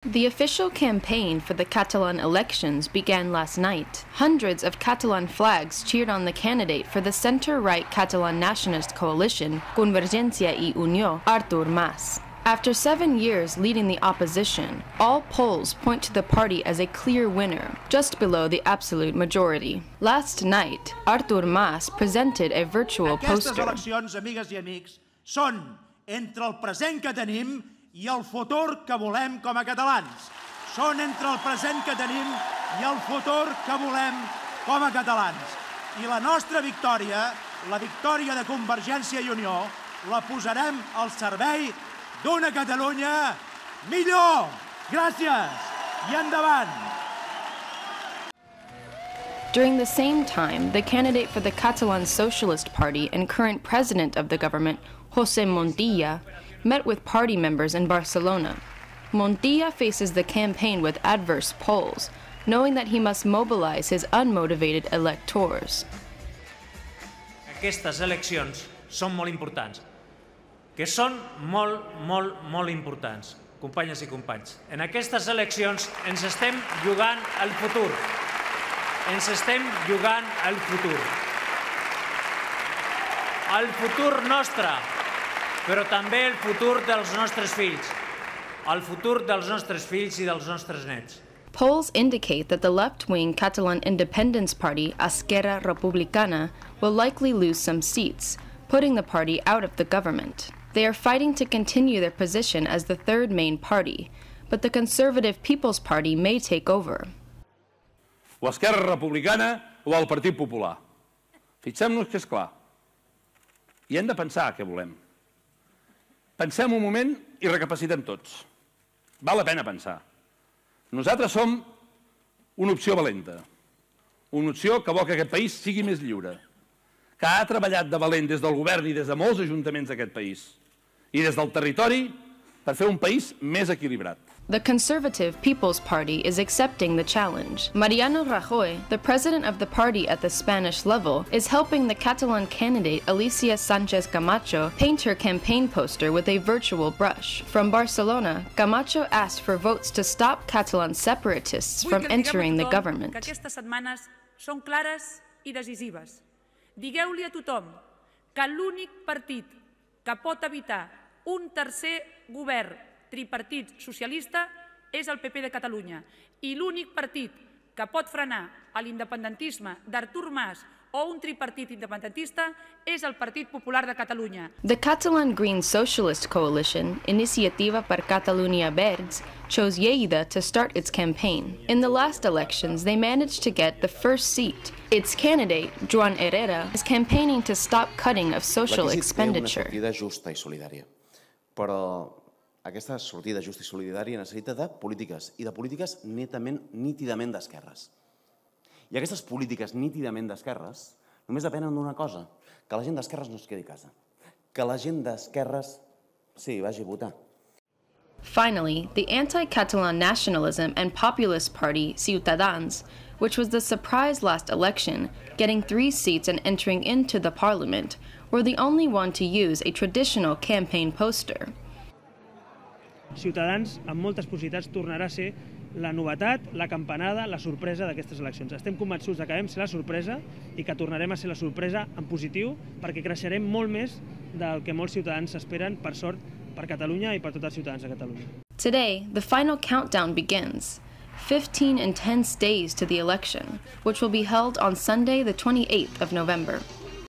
The official campaign for the Catalan elections began last night. Hundreds of Catalan flags cheered on the candidate for the center-right Catalan nationalist coalition, Convergència i Unió, Artur Mas. After 7 years leading the opposition, all polls point to the party as a clear winner, just below the absolute majority. Last night, Artur Mas presented a virtual poster. Aquestes eleccions, amigues i amics, són entre el present que tenim i el futur que volem com a catalans. Són entre el present que tenim i el futur que volem com a catalans. I la nostra victòria, la victòria de Convergència i Unió, la posarem al servei d'una Catalunya millor. Gràcies i endavant. During the same time, the candidate for the Catalan Socialist Party and current president of the government, José Montilla, met with party members in Barcelona. Montilla faces the campaign with adverse polls, knowing that he must mobilize his unmotivated electors. Aquestes eleccions són molt importants, que són molt importants, companyes i companys. En aquestes eleccions ens estem jugant el futur. Ens estem jugant el futur. El futur nostre, però també el futur dels nostres fills. El futur dels nostres fills i dels nostres nets. Polls indicate that the left-wing Catalan Independence Party, Esquerra Republicana, will likely lose some seats, putting the party out of the government. They are fighting to continue their position as the third main party, but the Conservative People's Party may take over. L'Esquerra Republicana o el Partit Popular. Fixem-nos que és clar. I hem de pensar què volem. Pensem un moment i recapacitem tots. Val la pena pensar. Nosaltres som una opció valenta, una opció que vol que aquest país sigui més lliure, que ha treballat de valent des del govern i des de molts ajuntaments d'aquest país i des del territori per fer un país més equilibrat. The Conservative People's Party is accepting the challenge. Mariano Rajoy, the president of the party at the Spanish level, is helping the Catalan candidate Alicia Sánchez Camacho paint her campaign poster with a virtual brush. From Barcelona, Camacho asked for votes to stop Catalan separatists from entering the government. Que aquestes setmanes són clares i decisives. Digueu-li a tothom que l'únic partit que pot evitar un tercer govern tripartit socialista és el PP de Catalunya i l'únic partit que pot frenar l'independentisme d'Artur Mas o un tripartit independentista és el Partit Popular de Catalunya. The Catalan Green Socialist Coalition, Iniciativa per Catalunya Verds, chose Lleida to start its campaign. In the last elections, they managed to get the first seat. Its candidate, Joan Herrera, is campaigning to stop cutting of social expenditure. La crisi té una sortida justa i solidària, però aquesta sortida justa i solidària necessita de polítiques, i de polítiques nítidament d'esquerres. I aquestes polítiques nítidament d'esquerres només depenen d'una cosa, que la gent d'esquerres no es quedi a casa, que la gent d'esquerres, sí, vagi a votar. Finally, the anti-Catalan nationalism and populist party, Ciutadans, which was the surprise last election, getting 3 seats and entering into the parliament, were the only one to use a traditional campaign poster. Ciutadans, amb moltes possibilitats, tornarà a ser la novetat, la campanada, la sorpresa d'aquestes eleccions. Estem convençuts que vam ser la sorpresa i que tornarem a ser la sorpresa en positiu perquè creixerem molt més del que molts ciutadans esperen, per sort, per Catalunya i per tots els ciutadans de Catalunya. Today, the final countdown begins. 15 intense days to the election, which will be held on Sunday, the 28th of November.